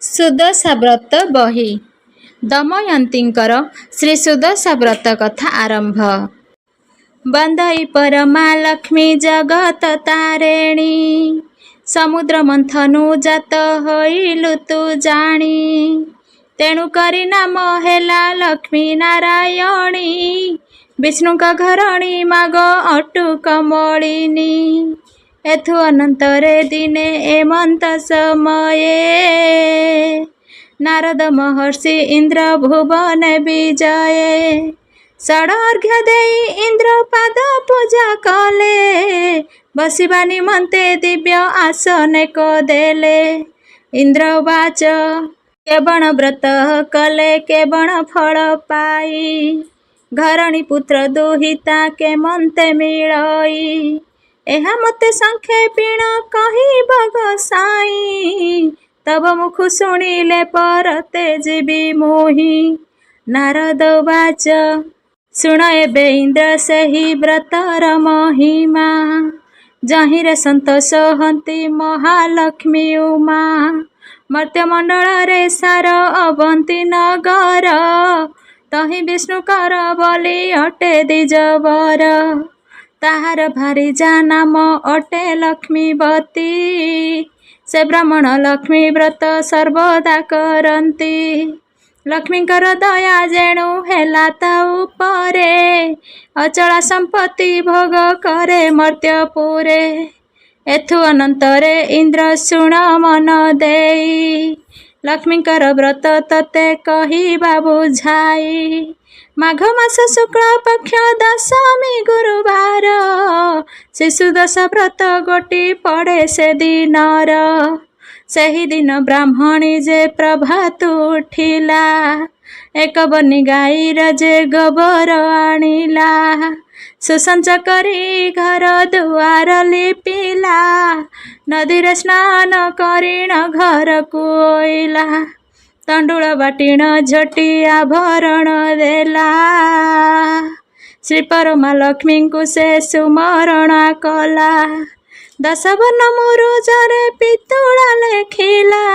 ସୁଦଶା ବ୍ରତ ବହି ଦମୟନ୍ତୀଙ୍କର ଶ୍ରୀ ସୁଦଶା ବ୍ରତ କଥା ଆରମ୍ଭ। ବନ୍ଦଇ ପରମା ଲକ୍ଷ୍ମୀ ଜଗତ ତାରେଣୀ, ସମୁଦ୍ର ମନ୍ଥନୁ ଜାତ ହୋଇଲୁ ତୁ ଜାଣି। ତେଣୁ କରି ନାମ ହେଲା ଲକ୍ଷ୍ମୀ ନାରାୟଣୀ, ବିଷ୍ଣୁଙ୍କ ଘରଣୀ ମାଗ ଅଟୁ କମଳିନୀ। ଏଥୁ ଅନନ୍ତରେ ଦିନେ ଏମନ୍ତ ସମୟେ, ନାରଦ ମହର୍ଷି ଇନ୍ଦ୍ର ଭୁବନ ବିଜୟେ। ଷଡ଼ର୍ଘ୍ୟ ଦେଇ ଇନ୍ଦ୍ର ପାଦ ପୂଜା କଲେ, ବସିବା ନିମନ୍ତେ ଦିବ୍ୟ ଆସନେକ ଦେଲେ। ଇନ୍ଦ୍ର ବାଚ କେବଣ ବ୍ରତ କଲେ କେବଣ ଫଳ ପାଇ, ଘରଣୀ ପୁତ୍ର ଦୁହିତା କେମନ୍ତେ ମିଳଇ। ଏହା ମୋତେ ସଂକ୍ଷେପିଣ କହିବ ଗୋସାଇଁ, ତବ ମୁଖୁ ଶୁଣିଲେ ପରତେ ଯିବି ମୁହିଁ। ନାରଦ ବାଚ ଶୁଣ ଏବେ ଇନ୍ଦ୍ର ସେହି ବ୍ରତର ମହିମା, ଯହିଁରେ ସନ୍ତୋଷ ହନ୍ତି ମହାଲକ୍ଷ୍ମୀ ଉମା। ମର୍ତ୍ତ୍ୟମଣ୍ଡଳରେ ସାର ଅବନ୍ତୀ ନଗର, ତହିଁ ବିଷ୍ଣୁଙ୍କର ବୋଲି ଅଟେ ଦ୍ୱିଜବର। ତାହାର ଭାରିଜା ନାମ ଅଟେ ଲକ୍ଷ୍ମୀବତୀ, ସେ ବ୍ରାହ୍ମଣ ଲକ୍ଷ୍ମୀ ବ୍ରତ ସର୍ବଦା କରନ୍ତି। ଲକ୍ଷ୍ମୀଙ୍କର ଦୟା ଯେଣୁ ହେଲା ତା ଉପରେ, ଅଚଳା ସମ୍ପତ୍ତି ଭୋଗ କରେ ମର୍ତ୍ତ୍ୟପୁରେ। ଏଥୁ ଅନନ୍ତରେ ଇନ୍ଦ୍ର ଶୁଣ ମନ ଦେଇ, ଲକ୍ଷ୍ମୀଙ୍କର ବ୍ରତ ତତେ କହିବା ବୁଝାଇ। ମାଘ ମାସ ଶୁକ୍ଳ ପକ୍ଷ ଦଶମୀ ଗୁରୁବାର, ଶିଶୁ ଦଶା ବ୍ରତ ଗୋଟି ପଡ଼େ ସେ ଦିନର। ସେହିଦିନ ବ୍ରାହ୍ମଣୀ ଯେ ପ୍ରଭାତୁ ଉଠିଲା, ଏକ ବନି ଗାଈର ଯେ ଗୋବର ଆଣିଲା। ସୁସଞ୍ଚ କରି ଘର ଦୁଆର ଲିପିଲା, ନଦୀରେ ସ୍ନାନ କରିଣ ଘରକୁ ଅଇଲା। ତଣ୍ଡୁଳ ବାଟିଣ ଝୋଟି ଆଭରଣ ଦେଲା, ଶ୍ରୀପରମା ଲକ୍ଷ୍ମୀଙ୍କୁ ସେ ସୁମରଣା କଲା। ଦଶବର୍ଣ୍ଣ ମୁରୁଜରେ ପିତୁଳା ଲେଖିଲା,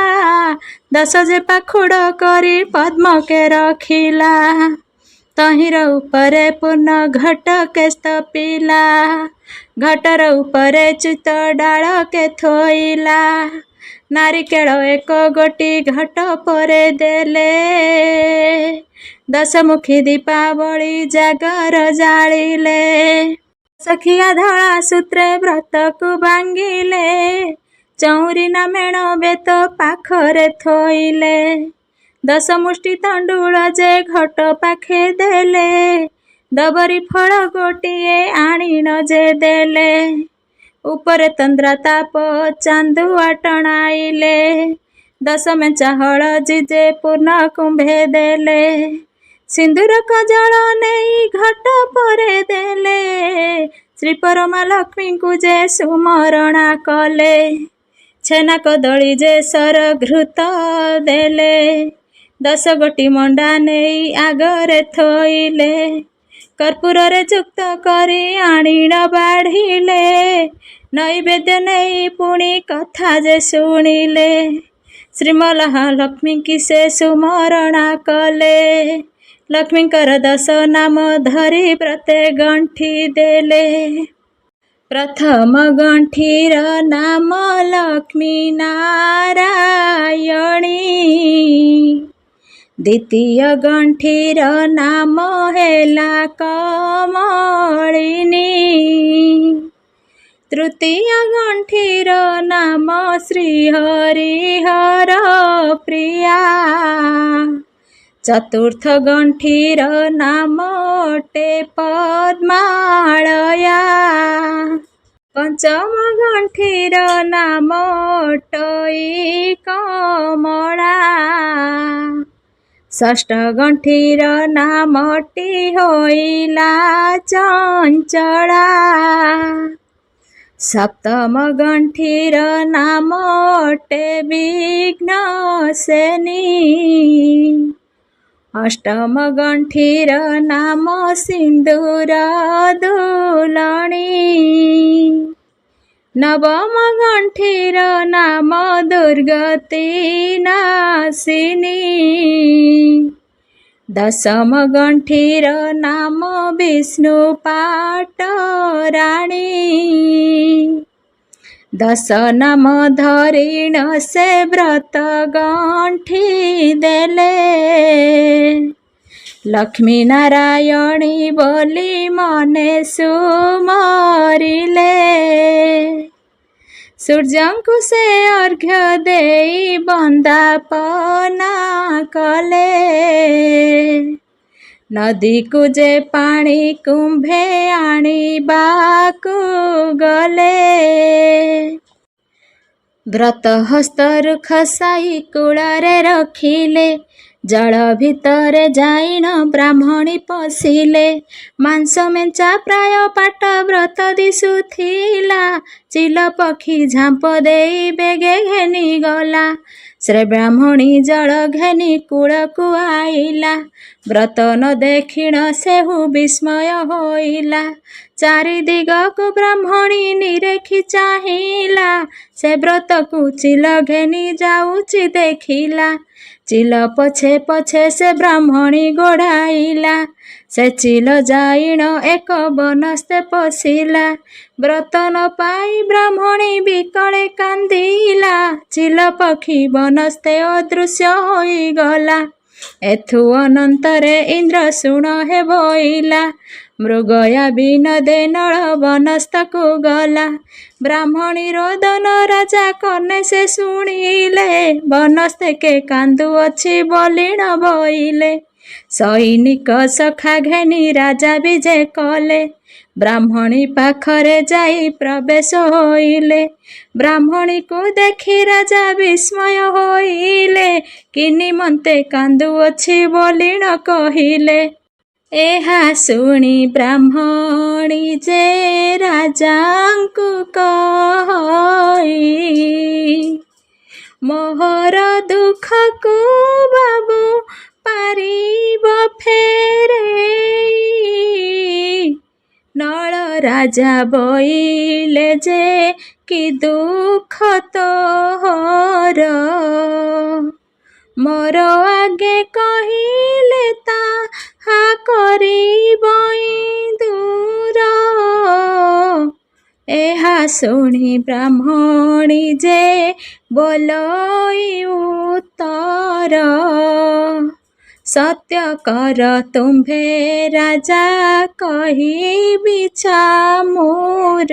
ଦଶ ଯେ ପାଖୁଡ଼ କରି ପଦ୍ମକେ ରଖିଲା। ତହିଁର ଉପରେ ପୂର୍ଣ୍ଣ ଘଟକେ ସ୍ଥପିଲା, ଘଟର ଉପରେ ଚିତ ଡାଳକେ ଥୋଇଲା। ନାରିକେଳ ଏକ ଗୋଟି ଘଟ ପରେ ଦେଲେ, ଦଶମୁଖୀ ଦୀପାବଳି ଜାଗର ଜାଳିଲେ। ସଖିଆ ଧଳା ସୂତ୍ରେ ବ୍ରତକୁ ବାଙ୍ଗିଲେ, ଚଉଁରୀ ନାମେଣ ବେତ ପାଖରେ ଥୋଇଲେ। ଦଶମୁଷ୍ଟି ତଣ୍ଡୁଳ ଯେ ଘଟ ପାଖେ ଦେଲେ, ଦବରି ଫଳ ଗୋଟିଏ ଆଣିଣ ଯେ ଦେଲେ। ଉପରେ ତନ୍ଦ୍ରା ତାପ ଚାନ୍ଦୁଆ ଟଣାଇଲେ, ଦଶ ମେଞ୍ଚା ହଳଦୀ ଯେ ପୂର୍ଣ୍ଣ କୁମ୍ଭେ ଦେଲେ। ସିନ୍ଦୁର କଜଳ ନେଇ ଘଟ ପରେ ଦେଲେ, ଶ୍ରୀପରମା ଲକ୍ଷ୍ମୀଙ୍କୁ ଯେ ସୁମରଣା କଲେ। ଛେନା କଦଳୀ ଯେ ସର ଘୃତ ଦେଲେ, ଦଶ ଗୋଟି ମଣ୍ଡା ନେଇ ଆଗରେ ଥୋଇଲେ। କର୍ପୂରରେ ଯୁକ୍ତ କରି ଆଣିଣ ବାଢ଼ିଲେ, ନୈବେଦ୍ୟ ନେଇ ପୁଣି କଥା ଯେ ଶୁଣିଲେ। ଶ୍ରୀମହାଲକ୍ଷ୍ମୀଙ୍କି ସେ ସୁମରଣା କଲେ, ଲକ୍ଷ୍ମୀଙ୍କର ଦଶ ନାମ ଧରି ବ୍ରତେ ଗଣ୍ଠି ଦେଲେ। ପ୍ରଥମ ଗଣ୍ଠିର ନାମ ଲକ୍ଷ୍ମୀ ନାରାୟଣୀ, ଦ୍ୱିତୀୟ ଗଣ୍ଠିର ନାମ ହେଲା କମଳିନୀ, ତୃତୀୟ ଗଣ୍ଠିର ନାମ ଶ୍ରୀହରିହର ପ୍ରିୟା, ଚତୁର୍ଥ ଗଣ୍ଠିର ନାମ ଅଟେ ପଦ୍ମାଳୟା, ପଞ୍ଚମ ଗଣ୍ଠିର ନାମ ଅଟଇ କମଳା, ଷଷ୍ଠ ଗଣ୍ଠିର ନାମଟି ହୋଇଲା ଚଞ୍ଚଳା, ସପ୍ତମ ଗଣ୍ଠିର ନାମ ଅଟେ ବିଘ୍ନସେନୀ, ଅଷ୍ଟମ ଗଣ୍ଠିର ନାମ ସିନ୍ଦୁର ଦୁଲଣୀ, ନବମ ଗଣ୍ଠିର ନାମ ଦୁର୍ଗତି ନାଶିନୀ। ଦଶମ ଗଣ୍ଠିର ନାମ ବିଷ୍ଣୁ ପାଟରାଣୀ। 10 ନାମ ଧରିଣ ସେ ବ୍ରତ ଗଣ୍ଠି ଦେଲେ। ଲକ୍ଷ୍ମୀ ନାରାୟଣୀ ବୋଲି ମନେ ସୁମରିଲେ। ସୂର୍ଯ୍ୟଙ୍କୁ ସେ ଅର୍ଘ୍ୟ ଦେଇ ବନ୍ଦାପନା କଲେ। ନଦୀକୁ ଯେ ପାଣି କୁମ୍ଭେ ଆଣିବାକୁ ଗଲେ। ବ୍ରତ ହସ୍ତରୁ ଖସାଇ କୂଳରେ ରଖିଲେ। ଜଳ ଭିତରେ ଯାଇଣ ବ୍ରାହ୍ମଣୀ ପଶିଲେ। ମାଂସ ମେଞ୍ଚା ପ୍ରାୟ ପାଟ ବ୍ରତ ଦିଶୁଥିଲା। ଚିଲ ପକ୍ଷୀ ଝାମ୍ପ ଦେଇ ବେଗେ ଘେନି ଗଲା। ସେ ବ୍ରାହ୍ମଣୀ ଜଳ ଘେନି କୂଳକୁ ଆଇଲା। ବ୍ରତ ନ ଦେଖିଣ ସେହୁ ବିସ୍ମୟ ହୋଇଲା। ଚାରିଦିଗକୁ ବ୍ରାହ୍ମଣୀ ନିରେଖି ଚାହିଁଲା। ସେ ବ୍ରତକୁ ଚିଲ ଘେନି ଯାଉଛି ଦେଖିଲା। ଚିଲ ପଛେ ପଛେ ସେ ବ୍ରାହ୍ମଣୀ ଗୋଡ଼ାଇଲା। ସେ ଚିଲ ଯାଇଣ ଏକ ବନସ୍ତେ ପଶିଲା। ବ୍ରତ ନ ପାଇ ବ୍ରାହ୍ମଣୀ ବିକଳେ କାନ୍ଦିଲା। ଚିଲ ପକ୍ଷୀ ବନସ୍ତେ ଅଦୃଶ୍ୟ ହୋଇଗଲା। ଏଥୁ ଅନନ୍ତରେ ଇନ୍ଦ୍ର ଶୁଣ ହେ ବୋଇଲା। ମୃଗୟା ବିନୋଦେ ନଳ ବନସ୍ତକୁ ଗଲା। ବ୍ରାହ୍ମଣୀ ରୋଦନ ରାଜା କର୍ଣ୍ଣେ ସେ ଶୁଣିଲେ। ବନସ୍ତେ କେ କାନ୍ଦୁଅଛି ବୋଲିଣ ବୋଇଲେ। ସୈନିକ ସଖା ଘେନି ରାଜା ବିଜେ କଲେ। ବ୍ରାହ୍ମଣୀ ପାଖରେ ଯାଇ ପ୍ରବେଶ ହୋଇଲେ। ବ୍ରାହ୍ମଣୀକୁ ଦେଖି ରାଜା ବିସ୍ମୟ ହୋଇଲେ। କି ନିମନ୍ତେ କାନ୍ଦୁଅଛି ବୋଲିଣ କହିଲେ। ଏହା ଶୁଣି ବ୍ରାହ୍ମଣୀ ଯେ ରାଜାଙ୍କୁ କହି ମୋହର ଦୁଃଖକୁ ବାବୁ ପାରିବ ଫେରେଇ। ନଳ ରାଜା ବୋଇଲେ ଯେ କି ଦୁଃଖ ତୋର। ମୋର ଆଗେ କହିଲେ ତାହା କରିବଇ ଦୂର। ଏହା ଶୁଣି ବ୍ରାହ୍ମଣୀ ଯେ ବୋଲଇ ଉତ୍ତର। ସତ୍ୟ କର ତୁମ୍ଭେ ରାଜା କହିବି ଛାମୁର।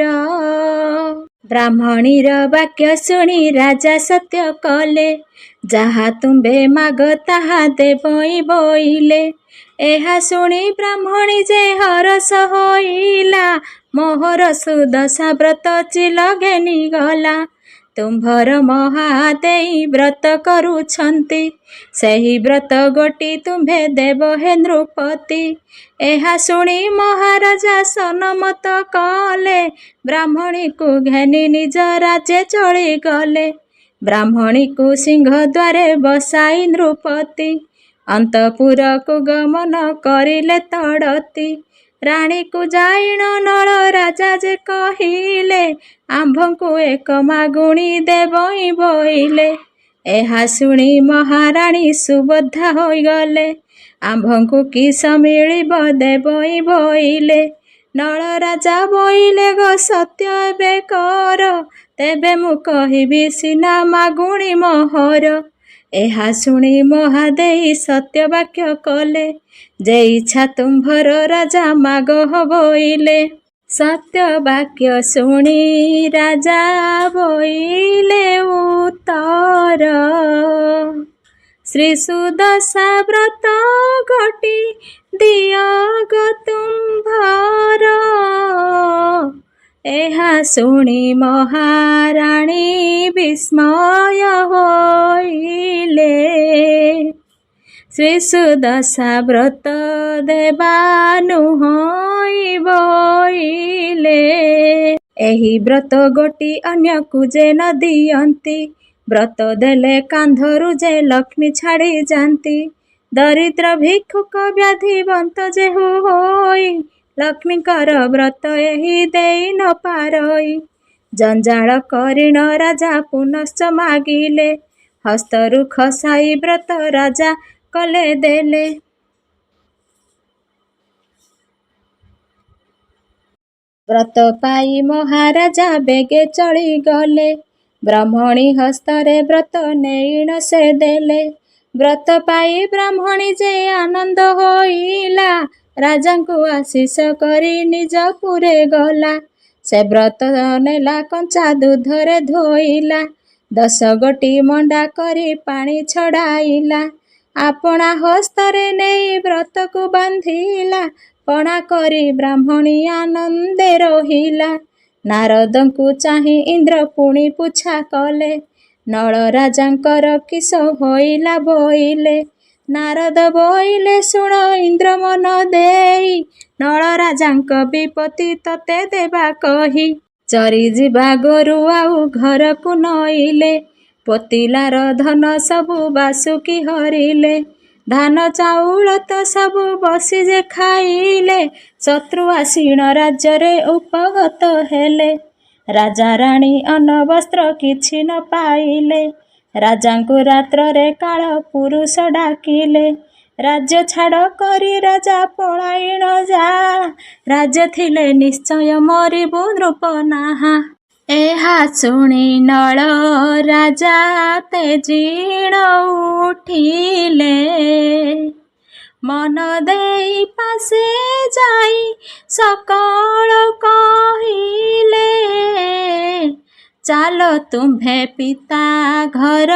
ବ୍ରାହ୍ମଣୀର ବାକ୍ୟ ଶୁଣି ରାଜା ସତ୍ୟ କଲେ। ଯାହା ତୁମ୍ଭେ ମାଗ ତାହା ଦେବଇ ବୋଇଲେ। ଏହା ଶୁଣି ବ୍ରାହ୍ମଣୀ ଯେ ହରଷ ହୋଇଲା। ମୋହର ସୁଦଶା ବ୍ରତ ଚିଲ ଘେନି ଗଲା। ତୁମ୍ଭର ମହାଦେଇ ବ୍ରତ କରୁଛନ୍ତି। ସେହି ବ୍ରତ ଗୋଟି ତୁମ୍ଭେ ଦେବ ହେ ନୃପତି। ଏହା ଶୁଣି ମହାରାଜା ସନମତ କଲେ। ବ୍ରାହ୍ମଣୀକୁ ଘେନି ନିଜ ରାଜ୍ୟ ଚଳିଗଲେ। ବ୍ରାହ୍ମଣୀକୁ ସିଂହ ଦ୍ୱାରେ ବସାଇ ନୃପତି। ଅନ୍ତଃପୁରକୁ ଗମନ କରିଲେ ତଡ଼ତି। ରାଣୀକୁ ଯାଇଣ ନଳ ରାଜା ଯେ କହିଲେ। ଆମ୍ଭଙ୍କୁ ଏକ ମାଗୁଣି ଦେବଇ ବୋଇଲେ। ଏହା ଶୁଣି ମହାରାଣୀ ସୁବୋଧ୍ୟା ହୋଇଗଲେ। ଆମ୍ଭଙ୍କୁ କିସ ମିଳିବ ଦେବଇ ବୋଇଲେ। ନଳ ରାଜା ବୋଇଲେ ଗୋ ସତ୍ୟ ଏବେ କର। ତେବେ ମୁଁ କହିବି ସିନା ମାଗୁଣି ମୋହର। ଏହା ଶୁଣି ମହାଦେଇ ସତ୍ୟ ବାକ୍ୟ କଲେ। ଯେ ଇଚ୍ଛା ତୁମ୍ଭର ରାଜା ମାଗ ବୋଇଲେ। ସତ୍ୟ ବାକ୍ୟ ଶୁଣି ରାଜା ବୋଇଲେ ଉତ୍ତର। ଶ୍ରୀ ସୁଦଶା ବ୍ରତ ଗୋଟି ଦିଅ ଗୋ ତୁମ୍ଭର। ଏହା ଶୁଣି ମହାରାଣୀ ବିସ୍ମୟ ହୋଇଲେ। ଶ୍ରୀ ସୁଦଶା ବ୍ରତ ଦେବାନୁହଇ ବୋଇଲେ। ଏହି ବ୍ରତ ଗୋଟି ଅନ୍ୟକୁ ଯେ ନ ଦିଅନ୍ତି। ବ୍ରତ ଦେଲେ କାନ୍ଧରୁ ଯେ ଲକ୍ଷ୍ମୀ ଛାଡ଼ି ଯାନ୍ତି। ଦରିଦ୍ର ଭିକ୍ଷୁକ ବ୍ୟାଧିବନ୍ତ ଯେହୁ ହୋଇ। ଲକ୍ଷ୍ମୀଙ୍କର ବ୍ରତ ଏହି ଦେଇ ନ ପାରଇ। ଜଞ୍ଜାଳ କରିଣ ରାଜା ପୁନଶ୍ଚ ମାଗିଲେ, ହସ୍ତରୁ ଖସାଇ ବ୍ରତ ରାଜା କଲେ ଦେଲେ। ବ୍ରତ ପାଇ ମହାରାଜା ବେଗେ ଚଳିଗଲେ, ବ୍ରାହ୍ମଣୀ ହସ୍ତରେ ବ୍ରତ ନେଇଣ ସେ ଦେଲେ। ବ୍ରତ ପାଇ ବ୍ରାହ୍ମଣୀ ଯେ ଆନନ୍ଦ ହୋଇଲା, ରାଜାଙ୍କୁ ଆଶିଷ କରି ନିଜ ପୁରେ ଗଲା। ସେ ବ୍ରତ ନେଲା କଞ୍ଚା ଦୁଧରେ ଧୋଇଲା, 10 ଗୋଟି ମଣ୍ଡା କରି ପାଣି ଛଡ଼ାଇଲା। ଆପଣା ହସ୍ତରେ ନେଇ ବ୍ରତକୁ ବାନ୍ଧିଲା, ପଣା କରି ବ୍ରାହ୍ମଣୀ ଆନନ୍ଦେ ରହିଲା। ନାରଦଙ୍କୁ ଚାହିଁ ଇନ୍ଦ୍ର ପୁଣି ପୁଛା କଲେ, ନଳ ରାଜାଙ୍କର କିସ ହୋଇଲା ବୋଇଲେ। ନାରଦ ବୋଇଲେ, ଶୁଣ ଇନ୍ଦ୍ର ମନ ଦେଇ, ନଳ ରାଜାଙ୍କ ବିପତ୍ତି ତତେ ଦେବା କହି। ଚରିଯିବା ଗୋରୁ ଆଉ ଘରକୁ ନଇଲେ, ପୋତିଲାର ଧନ ସବୁ ବାସୁକି ହରିଲେ। ଧାନ ଚାଉଳ ତ ସବୁ ବସି ଯେ ଖାଇଲେ, ଶତ୍ରୁ ଆସିଣ ରାଜ୍ୟରେ ଉପଗତ ହେଲେ। ରାଜା ରାଣୀ ଅନ୍ନ ବସ୍ତ୍ର କିଛି ନ ପାଇଲେ, ରାଜାଙ୍କୁ ରାତ୍ରରେ କାଳ ପୁରୁଷ ଡାକିଲେ। ରାଜ୍ୟ ଛାଡ଼ କରି ରାଜା ପଳାଇଣ ଯା, ରାଜ୍ୟ ଥିଲେ ନିଶ୍ଚୟ ମରିବୁ ନୃପନାହା। ଏହା ଶୁଣି ନଳ ରାଜା ତେଜିଣ ଉଠିଲେ, ମନ ଦେଇ ପାଶେ ଯାଇ ସକଳ କହିଲେ। ଚାଲ ତୁମ୍ଭେ ପିତା ଘର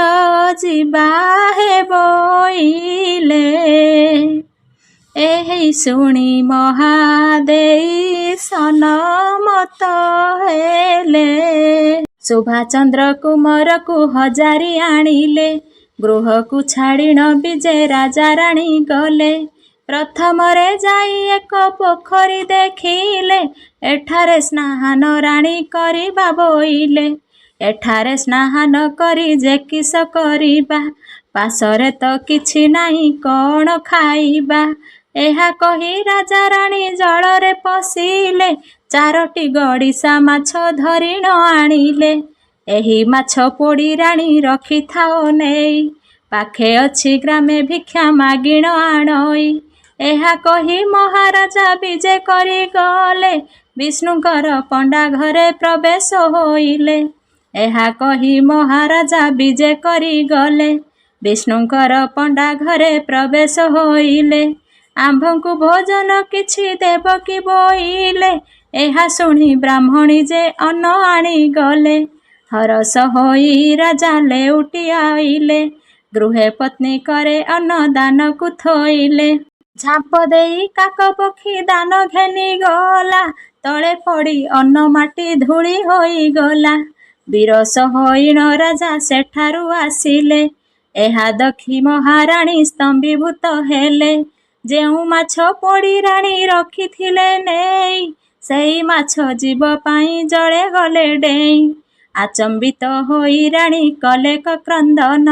ଯିବା ହେ ବୋଇଲେ। ଏହି ଶୁଣି ମହାଦେଇ ସନମତ ହେଲେ। ଶୁଭାଚନ୍ଦ୍ର କୁମରକୁ ହଜାରି ଆଣିଲେ, ଗୃହକୁ ଛାଡ଼ିଣ ବିଜେ ରାଜା ରାଣୀ ଗଲେ। ପ୍ରଥମରେ ଯାଇ ଏକ ପୋଖରୀ ଦେଖିଲେ, ଏଠାରେ ସ୍ନାନ ରାଣୀ କରିବା ବୋଇଲେ। ଏଠାରେ ସ୍ନାନ କରି ଯେ କିସ କରିବା, ପାଶରେ ତ କିଛି ନାହିଁ କଣ ଖାଇବା। ଏହା କହି ରାଜା ରାଣୀ ଜଳରେ ପଶିଲେ, 4ଟି ଗଡ଼ିଶା ମାଛ ଧରିଣ ଆଣିଲେ। ଏହି ମାଛ ପୋଡ଼ି ରାଣୀ ରଖିଥାଅ ନେଇ, ପାଖେ ଅଛି ଗ୍ରାମେ ଭିକ୍ଷା ମାଗିଣ ଆଣଇ। ଏହା କହି ମହାରାଜା ବିଜେ କରି ଗଲେ, ବିଷ୍ଣୁଙ୍କର ପଣ୍ଡା ଘରେ ପ୍ରବେଶ ହୋଇଲେ। ଏହା କହି ମହାରାଜା ବିଜେ କରି ଗଲେ, ବିଷ୍ଣୁଙ୍କର ପଣ୍ଡା ଘରେ ପ୍ରବେଶ ହୋଇଲେ। ଆମ୍ଭଙ୍କୁ ଭୋଜନ କିଛି ଦେବ କି ବୋଇଲେ, ଏହା ଶୁଣି ବ୍ରାହ୍ମଣୀ ଯେ ଅନ୍ନ ଆଣିଗଲେ। ହରଷ ହୋଇ ରାଜା ଲେଉଟି ଆଇଲେ, ଗୃହେ ପତ୍ନୀ କରେ ଅନ୍ନ ଦାନକୁ ଥୋଇଲେ। ଝାମ୍ପ ଦେଇ କାକ ପକ୍ଷୀ ଦାନ ଘେନି ଗଲା, ତଳେ ପଡ଼ି ଅନ୍ନ ମାଟି ଧୂଳି ହୋଇଗଲା। ବିରସ ହୋଇଣ ରାଜା ସେଠାରୁ ଆସିଲେ, ଏହା ଦେଖି ମହାରାଣୀ ସ୍ତମ୍ଭୀଭୂତ ହେଲେ। ଯେଉଁ ମାଛ ପୋଡ଼ି ରାଣୀ ରଖିଥିଲେ ନେଇ, ସେହି ମାଛ ଜୀବ ପାଇଁ ଜଳେ ଗଲେ ଡେଇଁ। ଆଚମ୍ବିତ ହୋଇ ରାଣୀ କଲେ କ୍ରନ୍ଦନ,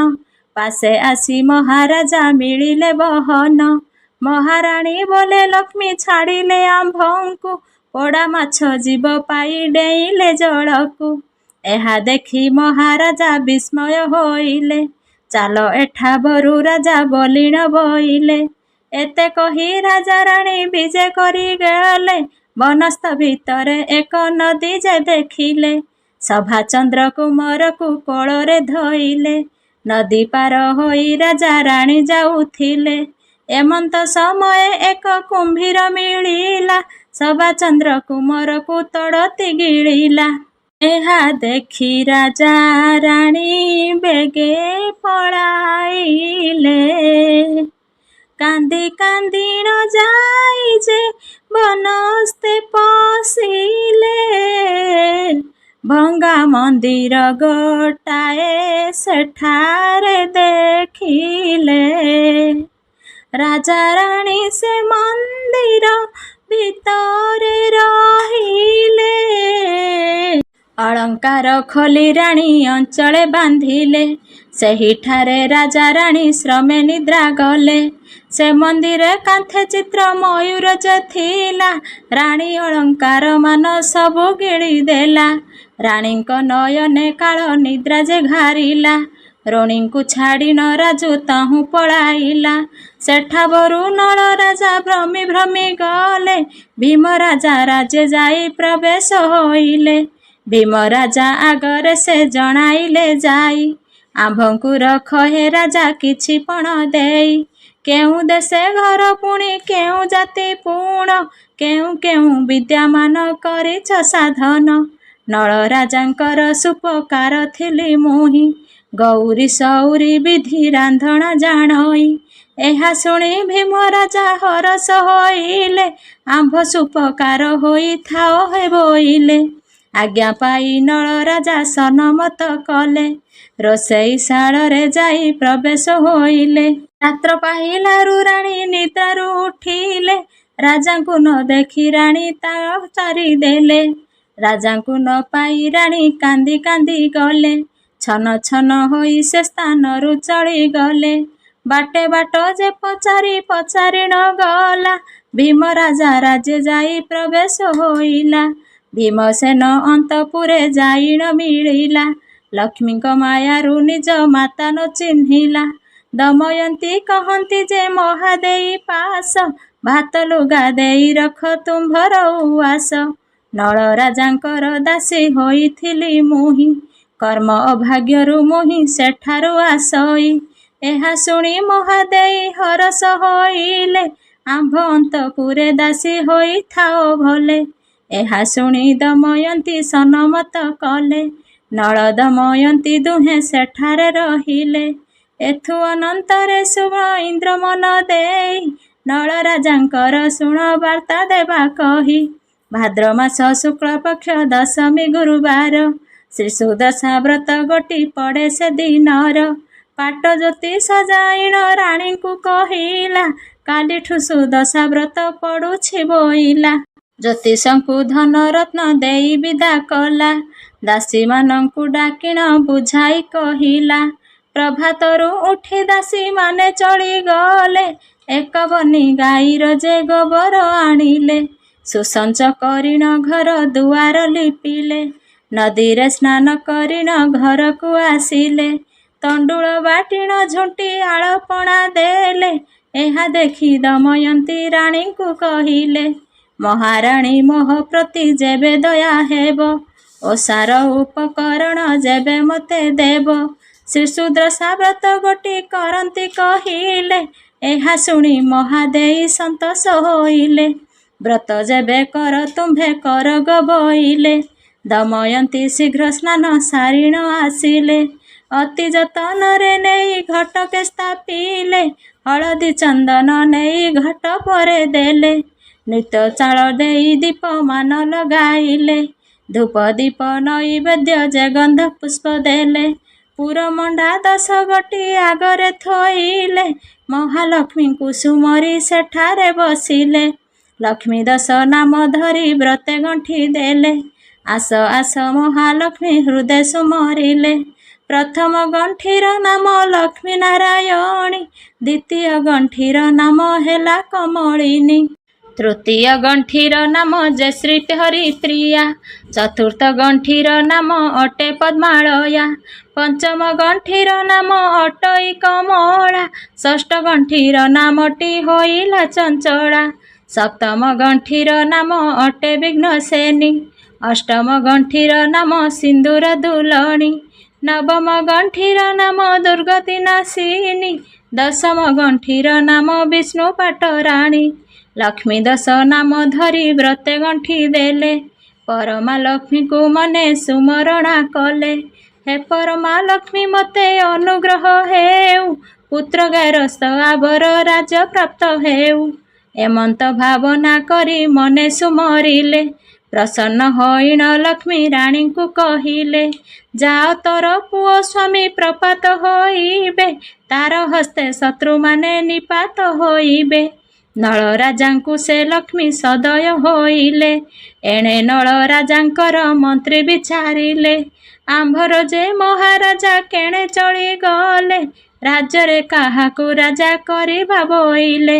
ପାଶେ ଆସି ମହାରାଜା ମିଳିଲେ ବହନ। ମହାରାଣୀ ବୋଲେ, ଲକ୍ଷ୍ମୀ ଛାଡ଼ିଲେ ଆମ୍ଭଙ୍କୁ, ପୋଡ଼ା ମାଛ ଜୀବ ପାଇ ଡେଇଁଲେ ଜଳକୁ। ଏହା ଦେଖି ମହାରାଜା ବିସ୍ମୟ ହୋଇଲେ, ଚାଲ ଏଠାବରୁ ରାଜା ବଲିଣ ବୋଇଲେ। ଏତେ କହି ରାଜା ରାଣୀ ବିଜେ କରି ଗଲେ, ବନସ୍ଥ ଭିତରେ ଏକ ନଦୀ ଯେ ଦେଖିଲେ। ସଭାଚନ୍ଦ୍ର କୁମରକୁ କୋଳରେ ଧଇଲେ, ନଦୀ ପାର ହୋଇ ରାଜା ରାଣୀ ଯାଉଥିଲେ। ଏମନ୍ତ ସମୟେ ଏକ କୁମ୍ଭୀର ମିଳିଲା, ସଭାଚନ୍ଦ୍ର କୁମରକୁ ତଡ଼ତି ଗିଳିଲା। ଏହା ଦେଖି ରାଜା ରାଣୀ ବେଗେ ପଳାଇଲେ, କାନ୍ଦି କାନ୍ଦିଣ ଯାଇ ଯେ ବନସ୍ତେ ପଶିଲେ। ଭଙ୍ଗା ମନ୍ଦିର ଗୋଟାଏ ସେଠାରେ ଦେଖିଲେ, ରାଜା ରାଣୀ ସେ ମନ୍ଦିର ଭିତରେ ରହିଲେ। ଅଳଙ୍କାର ଖୋଲି ରାଣୀ ଅଞ୍ଚଳେ ବାନ୍ଧିଲେ, ସେହିଠାରେ ରାଜା ରାଣୀ ଶ୍ରମେ ନିଦ୍ରା ଗଲେ। ସେ ମନ୍ଦିରେ କାନ୍ଥେ ଚିତ୍ର ମୟୂର ଯେ ଥିଲା, ରାଣୀ ଅଳଙ୍କାର ମାନ ସବୁ ଗିଳି ଦେଲା। ରାଣୀଙ୍କ ନୟନେ କାଳ ନିଦ୍ରା ଯେ ଘାରିଲା, ରୋଣୀଙ୍କୁ ଛାଡ଼ି ନ ରାଜୁ ତହୁଁ ପଳାଇଲା। ସେଠାବରୁ ନଳ ରାଜା ଭ୍ରମି ଭ୍ରମି ଗଲେ, ଭୀମ ରାଜା ରାଜେ ଯାଇ ପ୍ରବେଶ ହୋଇଲେ। ଭୀମ ରାଜା ଆଗରେ ସେ ଜଣାଇଲେ ଯାଇ, ଆମ୍ଭଙ୍କୁ ରଖ ହେ ରାଜା କିଛି ପଣ ଦେଇ। କେଉଁ ଦେଶେ ଘର ପୁଣି କେଉଁ ଜାତି ପୁଣ, କେଉଁ କେଉଁ ବିଦ୍ୟାମାନ କରିଛ ସାଧନ। ନଳ ରାଜାଙ୍କର ସୁପକାର ଥିଲି ମୁହିଁ, ଗୌରୀ ସଉରି ବିଧି ରାନ୍ଧଣା ଜାଣଇ। ଏହା ଶୁଣି ଭୀମ ରାଜା ହରଷ ହୋଇଲେ, ଆମ୍ଭ ସୁପକାର ହୋଇଥାଅ ହେ ବୋଇଲେ। ଆଜ୍ଞା ପାଇ ନଳ ରାଜା ସନମତ କଲେ, ରୋଷେଇ ଶାଳରେ ଯାଇ ପ୍ରବେଶ ହୋଇଲେ। ରାତ୍ର ପାହିଲାରୁ ରାଣୀ ନିଦ୍ରାରୁ ଉଠିଲେ, ରାଜାଙ୍କୁ ନ ଦେଖି ରାଣୀ ତାଳ ଚାରିଦେଲେ। ରାଜାଙ୍କୁ ନ ପାଇ ରାଣୀ କାନ୍ଦି କାନ୍ଦି ଗଲେ, ଛନ ଛନ ହୋଇ ସେ ସ୍ଥାନରୁ ଚଳିଗଲେ। ବାଟେ ବାଟ ଯେ ପଚାରି ପଚାରି ନ ଗଲା, ଭୀମ ରାଜା ରାଜେ ଯାଇ ପ୍ରବେଶ ହୋଇଲା। ଭୀମସେନ ଅନ୍ତପୁରେ ଯାଇ ନ ମିଳିଲା, ଲକ୍ଷ୍ମୀଙ୍କ ମାୟାରୁ ନିଜ ମାତା ନ ଚିହ୍ନିଲା। ଦମୟନ୍ତୀ କହନ୍ତି ଯେ ମହାଦେଇ ପାଶ, ଭାତ ଲୁଗା ଦେଇ ରଖ ତୁମ୍ଭର ଉଆସ। ନଳ ରାଜାଙ୍କର ଦାସୀ ହୋଇଥିଲି ମୁହିଁ, କର୍ମ ଅଭାଗ୍ୟରୁ ମୁହିଁ ସେଠାରୁ ଆସଇ। ଏହା ଶୁଣି ମହାଦେଇ ହରଷ ହୋଇଲେ, ଆମ୍ଭ ଅନ୍ତପୁରେ ଦାସୀ ହୋଇଥାଅ ଭଲେ। ଏହା ଶୁଣି ଦମୟନ୍ତୀ ସନମତ କଲେ, ନଳ ଦମୟନ୍ତୀ ଦୁହେଁ ସେଠାରେ ରହିଲେ। ଏଥୁ ଅନନ୍ତରେ ଶୁଣ ଇନ୍ଦ୍ର ମନ ଦେଇ, ନଳ ରାଜାଙ୍କର ଶୁଣ ବାର୍ତ୍ତା ଦେବା କହି। ଭାଦ୍ର ମାସ ଶୁକ୍ଳ ପକ୍ଷ ଦଶମୀ ଗୁରୁବାର, ଶ୍ରୀ ସୁଦଶା ବ୍ରତ ଗୋଟି ପଡ଼େ ସେ ଦିନର। ପାଟ ଜ୍ୟୋତି ସଜାଇଣ ରାଣୀଙ୍କୁ କହିଲା, କାଲିଠୁ ସୁଦଶା ବ୍ରତ ପଡ଼ୁଛି ବୋଇଲା। ଜ୍ୟୋତିଷଙ୍କୁ ଧନ ରତ୍ନ ଦେଇ ବିଦା କଲା, ଦାସୀମାନଙ୍କୁ ଡାକିଣ ବୁଝାଇ କହିଲା। ପ୍ରଭାତରୁ ଉଠି ଦାସୀମାନେ ଚଳିଗଲେ, ଏକ ବନି ଗାଈର ଯେ ଗୋବର ଆଣିଲେ। ସୁସଞ୍ଚ କରିଣ ଘର ଦୁଆର ଲିପିଲେ, ନଦୀରେ ସ୍ନାନ କରିଣ ଘରକୁ ଆସିଲେ। ତଣ୍ଡୁଳ ବାଟିଣ ଝୁଣ୍ଟି ଆଳପଣା ଦେଲେ, ଏହା ଦେଖି ଦମୟନ୍ତୀ ରାଣୀଙ୍କୁ କହିଲେ, ମହାରାଣୀ ମୋହ ପ୍ରତି ଯେବେ ଦୟା ହେବ, ଓସାର ଉପକରଣ ଯେବେ ମୋତେ ଦେବ। ଶ୍ରୀ ସୁଦଶା ବ୍ରତ ଗୋଟି କରନ୍ତି କହିଲେ, ଏହା ଶୁଣି ମହାଦେଇ ସନ୍ତୋଷ ହୋଇଲେ। ବ୍ରତ ଯେବେ କର ତୁମ୍ଭେ କର ଗୋ ବୋଇଲେ, ଦମୟନ୍ତୀ ଶୀଘ୍ର ସ୍ନାନ ସାରିଣ ଆସିଲେ। ଅତି ଯତନରେ ନେଇ ଘଟକେ ସ୍ଥାପିଲେ, ହଳଦୀ ଚନ୍ଦନ ନେଇ ଘଟ ପରେ ଦେଲେ। ନିତ ଚାଳ ଦେଇ ଦୀପ ମାନ ଲଗାଇଲେ, ଧୂପ ଦୀପ ନୈବେଦ୍ୟ ଯେ ଗନ୍ଧ ପୁଷ୍ପ ଦେଲେ। ପୁରମଣ୍ଡା 10 ଗୋଟି ଆଗରେ ଥୋଇଲେ, ମହାଲକ୍ଷ୍ମୀଙ୍କୁ ସୁମରି ସେଠାରେ ବସିଲେ। ଲକ୍ଷ୍ମୀ 10 ନାମ ଧରି ବ୍ରତେ ଗଣ୍ଠି ଦେଲେ, ଆସ ଆସ ମହାଲକ୍ଷ୍ମୀ ହୃଦେ ସୁମରିଲେ। ପ୍ରଥମ ଗଣ୍ଠିର ନାମ ଲକ୍ଷ୍ମୀ ନାରାୟଣୀ, ଦ୍ୱିତୀୟ ଗଣ୍ଠିର ନାମ ହେଲା କମଳିନୀ, ତୃତୀୟ ଗଣ୍ଠିର ନାମ ଯେ ଶ୍ରୀ ହରିପ୍ରିୟା, ଚତୁର୍ଥ ଗଣ୍ଠିର ନାମ ଅଟେ ପଦ୍ମାଳୟା, ପଞ୍ଚମ ଗଣ୍ଠିର ନାମ ଅଟଇ କମଳା, ଷଷ୍ଠ ଗଣ୍ଠିର ନାମଟି ହୋଇଲା ଚଞ୍ଚଳା, ସପ୍ତମ ଗଣ୍ଠିର ନାମ ଅଟେ ବିଘ୍ନସେନୀ, ଅଷ୍ଟମ ଗଣ୍ଠିର ନାମ ସିନ୍ଦୁର ଦୁଲଣୀ, ନବମ ଗଣ୍ଠିର ନାମ ଦୁର୍ଗତି ନାଶିନୀ, ଦଶମ ଗଣ୍ଠିର ନାମ ବିଷ୍ଣୁ ପାଟରାଣୀ। ଲକ୍ଷ୍ମୀ 10 ନାମ ଧରି ବ୍ରତେ ଗଣ୍ଠି ଦେଲେ, ପରମା ଲକ୍ଷ୍ମୀଙ୍କୁ ମନେ ସୁମରଣା କଲେ। ହେ ପରମା ଲକ୍ଷ୍ମୀ ମୋତେ ଅନୁଗ୍ରହ ହେଉ, ପୁତ୍ର ଗେରସ୍ତ ଆବର ରାଜ୍ୟ ପ୍ରାପ୍ତ ହେଉ। ଏମନ୍ତ ଭାବନା କରି ମନେ ସୁମରିଲେ, ପ୍ରସନ୍ନ ହୋଇଣ ଲକ୍ଷ୍ମୀ ରାଣୀଙ୍କୁ କହିଲେ, ଯାଅ ତୋର ପୁଅ ସ୍ୱାମୀ ପ୍ରପାତ ହୋଇବେ, ତାର ହସ୍ତେ ଶତ୍ରୁମାନେ ନିପାତ ହୋଇବେ। ନଳ ରାଜାଙ୍କୁ ସେ ଲକ୍ଷ୍ମୀ ସଦୟ ହୋଇଲେ, ଏଣେ ନଳ ରାଜାଙ୍କର ମନ୍ତ୍ରୀ ବିଚାରିଲେ, ଆମ୍ଭର ଯେ ମହାରାଜା କେଣେ ଚଳିଗଲେ, ରାଜ୍ୟରେ କାହାକୁ ରାଜା କରିବା ବୋଇଲେ।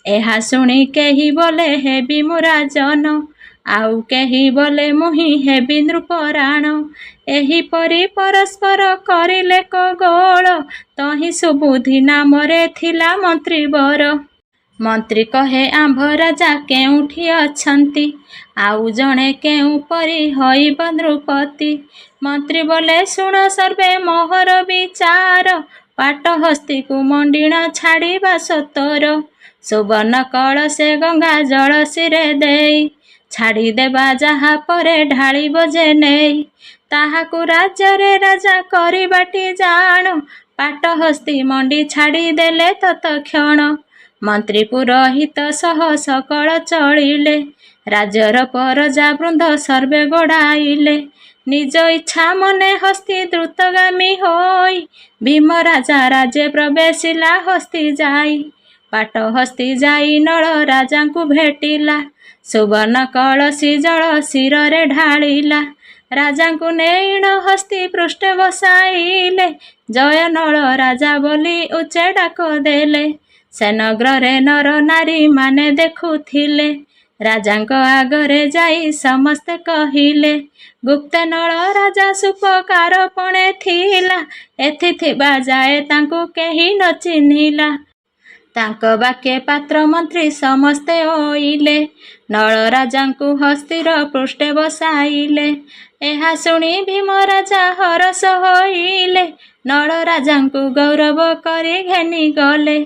ଏହା ଶୁଣି କେହି ବୋଲେ ହେବି ମୁଁ ରାଜନ, ଆଉ କେହି ବୋଲେ ମୁହିଁ ହେବି ନୃପରାଣ। ଏହିପରି ପରସ୍ପର କରିଲେ କଗୋଳ, ତହିଁ ସୁବୁଦ୍ଧି ନାମରେ ଥିଲା ମନ୍ତ୍ରୀ ବର। ମନ୍ତ୍ରୀ କହେ ଆମ୍ଭ ରାଜା କେଉଁଠି ଅଛନ୍ତି, ଆଉ ଜଣେ କେଉଁ ପରି ହୋଇବ ନୃପତି। ମନ୍ତ୍ରୀ ବୋଲେ ଶୁଣ ସର୍ବେ ମୋହର ବିଚାର, ପାଟହସ୍ତୀକୁ ମଣ୍ଡିଣ ଛାଡ଼ିବା ସତର। ସୁବର୍ଣ୍ଣ କଳସେ ଗଙ୍ଗା ଜଳ ଶିରେ ଦେଇ, ଛାଡ଼ିଦେବା ଯାହା ପରେ ଢାଳିବ ଯେ ନେଇ। ତାହାକୁ ରାଜ୍ୟରେ ରାଜା କରିବାଟି ଜାଣ, ପାଟହସ୍ତୀ ମଣ୍ଡି ଛାଡ଼ିଦେଲେ ତତକ୍ଷଣ। ମନ୍ତ୍ରୀ ପୁରୋହିତ ସହ ସକଳ ଚଳିଲେ, ରାଜ୍ୟର ପରଜା ବୃନ୍ଦ ସର୍ବେ ଗୋଡ଼ାଇଲେ। ନିଜ ଇଚ୍ଛା ମନେ ହସ୍ତୀ ଦ୍ରୁତଗାମୀ ହୋଇ, ଭୀମ ରାଜା ରାଜ୍ୟ ପ୍ରବେଶିଲା ହସ୍ତୀ ଯାଇ। ପାଟହସ୍ତୀ ଯାଇ ନଳ ରାଜାଙ୍କୁ ଭେଟିଲା, ସୁବର୍ଣ୍ଣ କଳସୀ ଜଳ ଶିରରେ ଢାଳିଲା। ରାଜାଙ୍କୁ ନେଇଣ ହସ୍ତୀ ପୃଷ୍ଠେ ବସାଇଲେ, ଜୟ ନଳ ରାଜା ବୋଲି ଉଚ୍ଚେ ଡାକ ଦେଲେ। ସେନଗ୍ରରେ ନର ନାରୀ ମାନେ ଦେଖୁଥିଲେ, ରାଜାଙ୍କ ଆଗରେ ଯାଇ ସମସ୍ତେ କହିଲେ। ଗୁପ୍ତେ ନଳ ରାଜା ସୁପକାର ପଣେ ଥିଲା, ଏଥି ଥିବା ଯାଏ ତାଙ୍କୁ କେହି ନ ଚିହ୍ନିଲା। ତାଙ୍କ ବାକ୍ୟେ ପାତ୍ର ମନ୍ତ୍ରୀ ସମସ୍ତେ ଓଇଲେ, ନଳ ରାଜାଙ୍କୁ ହସ୍ତୀର ପୃଷ୍ଠେ ବସାଇଲେ। ଏହା ଶୁଣି ଭୀମ ରାଜା ହରଷ ହୋଇଲେ, ନଳ ରାଜାଙ୍କୁ ଗୌରବ କରି ଘେନି ଗଲେ।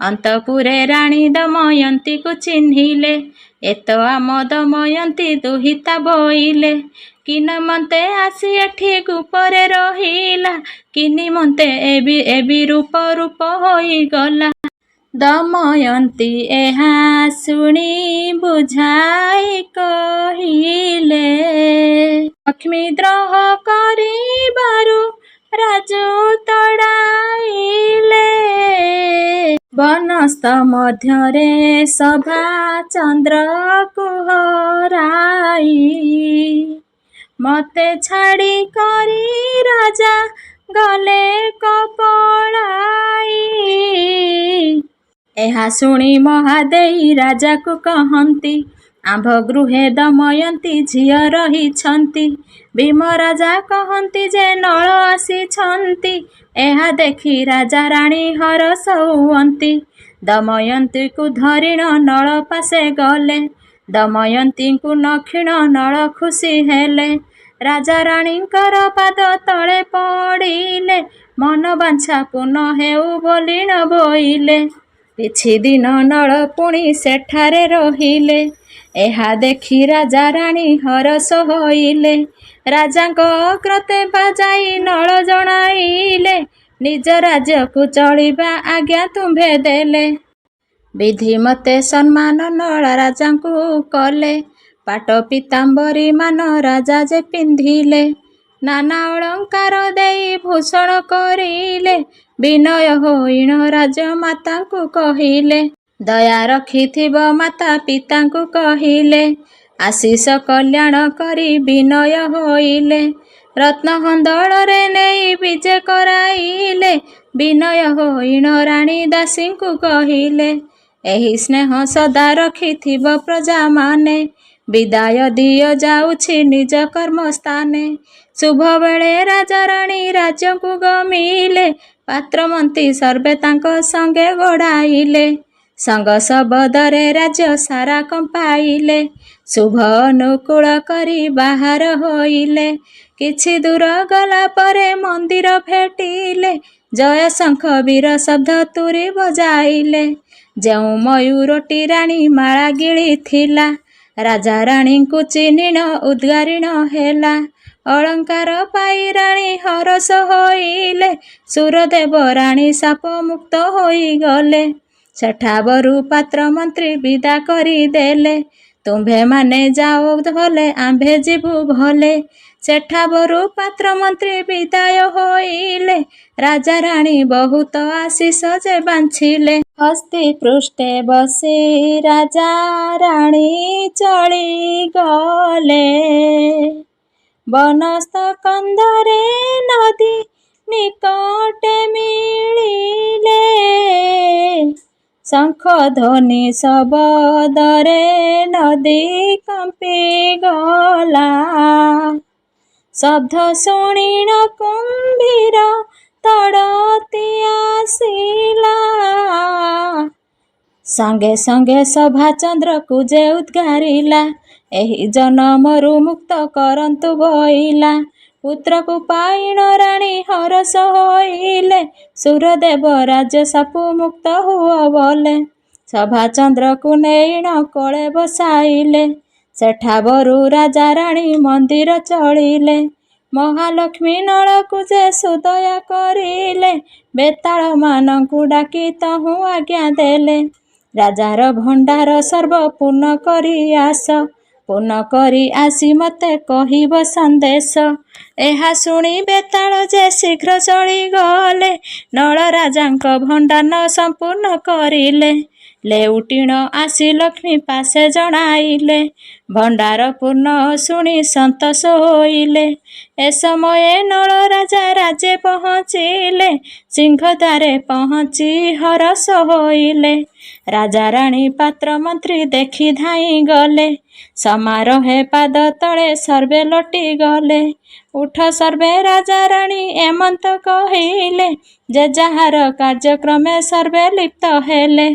ଅନ୍ତପୁରେ ରାଣୀ ଦମୟନ୍ତୀକୁ ଚିହ୍ନିଲେ, ଏତ ଆମ ଦମୟନ୍ତୀ ଦୁହିତା ବୋଇଲେ। କି ନିମନ୍ତେ ଆସି ଏଠି ଗୁପରେ ରହିଲା, କି ନିମନ୍ତେ ଏବି ରୂପ ହୋଇଗଲା। ଦମୟନ୍ତୀ ଏହା ଶୁଣି ବୁଝାଇ କହିଲେ, ଲକ୍ଷ୍ମୀ ଦ୍ରୋହ କରିବାରୁ ରାଜୁ ତଡ଼ାଇଲେ। ବନସ୍ତ ମଧ୍ୟରେ ସଭା ଚନ୍ଦ୍ରକୁ ହରାଇ, ମତେ ଛାଡ଼ି କରି ରାଜା ଗଲେ କପଳାଇ। ଏହା ଶୁଣି ମହାଦେଇ ରାଜାକୁ କହନ୍ତି, ଆମ୍ଭ ଗୃହେ ଦମୟନ୍ତୀ ଝିଅ ରହିଛନ୍ତି। ଭୀମ ରାଜା କହନ୍ତି ଯେ ନଳ ଆସିଛନ୍ତି, ଏହା ଦେଖି ରାଜା ରାଣୀ ହରଷ ହୁଅନ୍ତି। ଦମୟନ୍ତୀକୁ ଧରିଣ ନଳ ପାଶେ ଗଲେ, ଦମୟନ୍ତୀଙ୍କୁ ନକ୍ଷିଣ ନଳ ଖୁସି ହେଲେ। ରାଜା ରାଣୀଙ୍କର ପାଦ ତଳେ ପଡ଼ିଲେ, ମନ ବାଞ୍ଛା ପୂର୍ଣ୍ଣ ହେଉ ବୋଲିଣ ବୋଇଲେ। କିଛି ଦିନ ନଳ ପୁଣି ସେଠାରେ ରହିଲେ, ଏହା ଦେଖି ରାଜା ରାଣୀ ହରଷ ହୋଇଲେ। ରାଜାଙ୍କ ଅଗ୍ରତେ ବାଜାଇ ନଳ ଜଣାଇଲେ, ନିଜ ରାଜ୍ୟକୁ ଚଳିବା ଆଜ୍ଞା ତୁମ୍ଭେ ଦେଲେ। ବିଧି ମତେ ସମ୍ମାନ ନଳ ରାଜାଙ୍କୁ କଲେ, ପାଟ ପୀତାମ୍ବରୀ ମାନ ରାଜା ଯେ ପିନ୍ଧିଲେ। ନାନା ଅଳଙ୍କାର ଦେଇ ଭୂଷଣ କରିଲେ, ବିନୟ ହୋଇଣ ରାଜ ମାତାଙ୍କୁ କହିଲେ। ଦୟା ରଖିଥିବ ମାତା ପିତାଙ୍କୁ କହିଲେ, ଆଶିଷ କଲ୍ୟାଣ କରି ବିନୟ ହୋଇଲେ। ରତ୍ନହନ୍ଦଳରେ ନେଇ ବିଜେ କରାଇଲେ, ବିନୟ ହୋଇଣ ରାଣୀ ଦାସୀଙ୍କୁ କହିଲେ। ଏହି ସ୍ନେହ ସଦା ରଖିଥିବ ପ୍ରଜାମାନେ, ବିଦାୟ ଦିଅ ଯାଉଛି ନିଜ କର୍ମସ୍ଥାନେ। ଶୁଭ ବେଳେ ରାଜା ରାଣୀ ରାଜ୍ୟକୁ ଗମିଲେ, ପାତ୍ରମନ୍ତ୍ରୀ ସର୍ବେ ତାଙ୍କ ସଙ୍ଗେ ଗୋଡ଼ାଇଲେ। ସଙ୍ଗ ଶବଦରେ ରାଜ୍ୟ ସାରା କମ୍ପାଇଲେ, ଶୁଭ ଅନୁକୂଳ କରି ବାହାର ହୋଇଲେ। କିଛି ଦୂର ଗଲା ପରେ ମନ୍ଦିର ଭେଟିଲେ, ଜୟ ଶଙ୍ଖ ବୀର ଶବ୍ଦ ତୁରୀ ବଜାଇଲେ। ଯେଉଁ ମୟୂରଟି ରାଣୀ ମାଳା ଗିଳିଥିଲା, ରାଜା ରାଣୀଙ୍କୁ ଚିହ୍ନିଣ ଉଦ୍ଗାରିଣ ହେଲା। ଅଳଙ୍କାର ପାଇ ରାଣୀ ହରଷ ହୋଇଲେ, ସୁରଦେବ ରାଣୀ ଶାପ ମୁକ୍ତ ହୋଇଗଲେ। ସେଠାବରୁ ପାତ୍ର ମନ୍ତ୍ରୀ ବିଦା କରିଦେଲେ, ତୁମ୍ଭେମାନେ ଯାଅ ଭଲେ ଆମ୍ଭେ ଯିବୁ ଭଲେ। ସେଠାବରୁ ପାତ୍ର ମନ୍ତ୍ରୀ ବିଦାୟ ହୋଇଲେ, ରାଜା ରାଣୀ ବହୁତ ଆଶିଷ ଯେ ବାଞ୍ଛିଲେ। ହସ୍ତୀ ପୃଷ୍ଠେ ବସି ରାଜା ରାଣୀ ଚଳିଗଲେ, ବନସ୍ତ କନ୍ଧରେ ନଦୀ ନିକଟେ ମିଳିଲେ। ଶଙ୍ଖ ଧ୍ୱନି ଶବଦରେ ନଦୀ କମ୍ପିଗଲା। ଶବ୍ଦ ଶୁଣିଣ କୁମ୍ଭୀର ତଡ଼ତି ଆସିଲା। ସଙ୍ଗେ ସଙ୍ଗେ ସଭାଚନ୍ଦ୍ରକୁ ଯେ ଉଦ୍ଗାରିଲା, ଏହି ଜନମରୁ ମୁକ୍ତ କରନ୍ତୁ ବଇଲା। ପୁତ୍ରକୁ ପାଇଣ ରାଣୀ ହରଷ ହୋଇଲେ, ସୁରଦେବ ରାଜ୍ୟ ସାପୁ ମୁକ୍ତ ହୁଅ ବୋଲେ। ସଭାଚନ୍ଦ୍ରକୁ ନେଇଣ କୋଳେ ବସାଇଲେ, ସେଠାବରୁ ରାଜା ରାଣୀ ମନ୍ଦିର ଚଳିଲେ। ମହାଲକ୍ଷ୍ମୀ ନଳକୁ ଯେ ସୁଦୟା କରିଲେ, ବେତାଳମାନଙ୍କୁ ଡାକି ତହୁଁ ଆଜ୍ଞା ଦେଲେ। ରାଜାର ଭଣ୍ଡାର ସର୍ବ ପୂର୍ଣ୍ଣ କରି ଆସ, ପୂର୍ଣ୍ଣ କରି ଆସି ମୋତେ କହିବ ସନ୍ଦେଶ। ଏହା ଶୁଣି ବେତାଳ ଯେ ଶୀଘ୍ର ଚଳିଗଲେ, ନଳ ରାଜାଙ୍କ ଭଣ୍ଡାର ସମ୍ପୂର୍ଣ୍ଣ କରିଲେ। ଲେଉଟିଣ ଆସି ଲକ୍ଷ୍ମୀ ପାଶେ ଜଣାଇଲେ, ଭଣ୍ଡାର ପୂର୍ଣ୍ଣ ଶୁଣି ସନ୍ତୋଷ ହୋଇଲେ। ଏ ସମୟେ ନଳ ରାଜା ରାଜେ ପହଞ୍ଚିଲେ, ସିଂହଦ୍ୱାରେ ପହଞ୍ଚି ହରଷ ହୋଇଲେ। ରାଜା ରାଣୀ ପାତ୍ର ମନ୍ତ୍ରୀ ଦେଖି ଧାଇଁ ଗଲେ, ସମାରୋହେ ପାଦ ତଳେ ସର୍ବେ ଲୋଟି ଗଲେ। ଉଠ ସର୍ବେ ରାଜା ରାଣୀ ଏମନ୍ତ କହିଲେ, ଯେ ଯାହାର କାର୍ଯ୍ୟକ୍ରମେ ସର୍ବେ ଲିପ୍ତ ହେଲେ।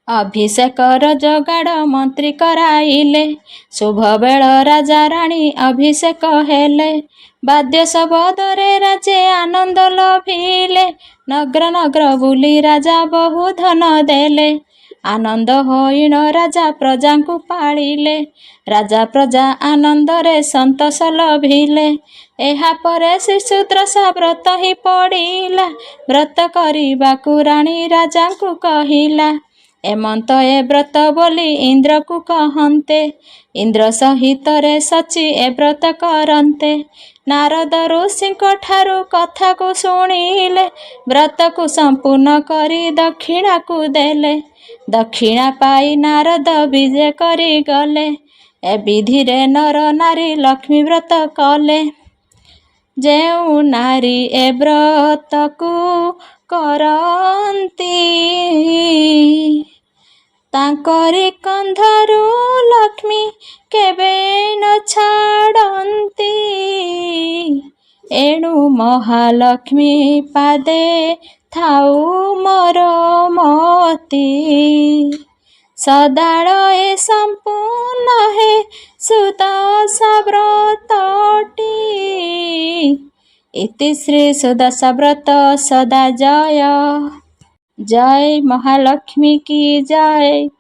ଅଭିଷେକର ଯୋଗାଡ଼ ମନ୍ତ୍ରୀ କରାଇଲେ, ଶୁଭବେଳ ରାଜା ରାଣୀ ଅଭିଷେକ ହେଲେ। ବାଦ୍ୟ ଶବଦରେ ରାଜେ ଆନନ୍ଦ ଲଭିଲେ, ନଗ୍ର ନଗ୍ର ବୁଲି ରାଜା ବହୁ ଧନ ଦେଲେ। ଆନନ୍ଦ ହୋଇଣ ରାଜା ପ୍ରଜାଙ୍କୁ ପାଳିଲେ, ରାଜା ପ୍ରଜା ଆନନ୍ଦରେ ସନ୍ତୋଷ ଲଭିଲେ। ଏହାପରେ ଶ୍ରୀସୁଦଶା ବ୍ରତ ହିଁ ପଡ଼ିଲା, ବ୍ରତ କରିବାକୁ ରାଣୀ ରାଜାଙ୍କୁ କହିଲା। ଏମନ୍ତ ଏ ବ୍ରତ ବୋଲି ଇନ୍ଦ୍ରକୁ କହନ୍ତେ, ଇନ୍ଦ୍ର ସହିତରେ ସଚି ଏ ବ୍ରତ କରନ୍ତେ। ନାରଦ ଋଷିଙ୍କ ଠାରୁ କଥାକୁ ଶୁଣିଲେ, ବ୍ରତକୁ ସମ୍ପୂର୍ଣ୍ଣ କରି ଦକ୍ଷିଣାକୁ ଦେଲେ। ଦକ୍ଷିଣା ପାଇ ନାରଦ ବିଜେ କରି ଗଲେ, ଏ ବିଧିରେ ନର ନାରୀ ଲକ୍ଷ୍ମୀ ବ୍ରତ କଲେ। ଯେଉଁ ନାରୀ ଏ ବ୍ରତକୁ କରନ୍ତି, ତାଙ୍କରି କନ୍ଧରୁ ଲକ୍ଷ୍ମୀ କେବେ ନ ଛାଡ଼ନ୍ତି। ଏଣୁ ମହାଲକ୍ଷ୍ମୀ ପାଦେ ଥାଉ ମୋର ମତି, ସଦାଳ ଏ ସମ୍ପୂର୍ଣ୍ଣ ହେ ସୁଦଶା ବ୍ରତଟି। ଇତି ଶ୍ରୀ ସୁଦଶା ବ୍ରତ ସଦା ଜୟ। ଜୟ ମହାଲକ୍ଷ୍ମୀ କି ଜୟ।